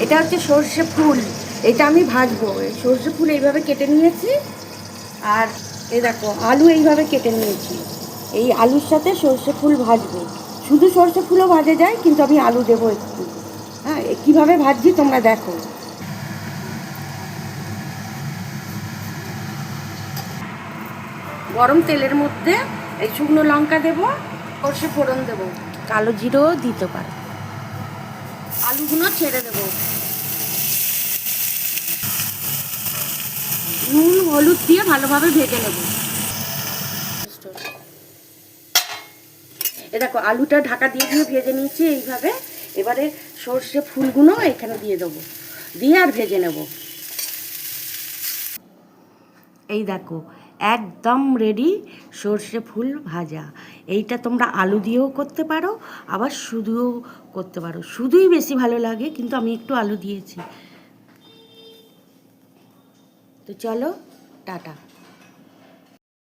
এটা হচ্ছে সর্ষে ফুল, এটা আমি ভাজবো। সর্ষে ফুল এইভাবে কেটে নিয়েছি, আর এই দেখো আলু এইভাবে কেটে নিয়েছি। এই আলুর সাথে সর্ষে ফুল ভাজবো। শুধু সর্ষে ফুলও ভাজা যায়, কিন্তু আমি আলু দেবো একটু। হ্যাঁ, কীভাবে ভাজছি তোমরা দেখো। গরম তেলের মধ্যে এই শুকনো লঙ্কা দেবো, সর্ষে ফোড়ন দেবো, কালো জিরেও দিতে পারো। আলুগুলো ছেড়ে দেবো, নুন হলুদ দিয়ে ভালোভাবে ভেজে নেব। এ দেখো আলুটা ঢাকা দিয়ে দিয়ে ভেজে নিয়েছি এইভাবে। এবারে সর্ষে ফুলগুলো এখানে দিয়ে দেবো, দিয়ে আর ভেজে নেব। এই দেখো একদম রেডি সর্ষে ফুল ভাজা। এইটা তোমরা আলু দিয়েও করতে পারো, আবার শুধুও করতে পারো। শুধুই বেশি ভালো লাগে, কিন্তু আমি একটু আলু দিয়েছি। তো চলো, টাটা।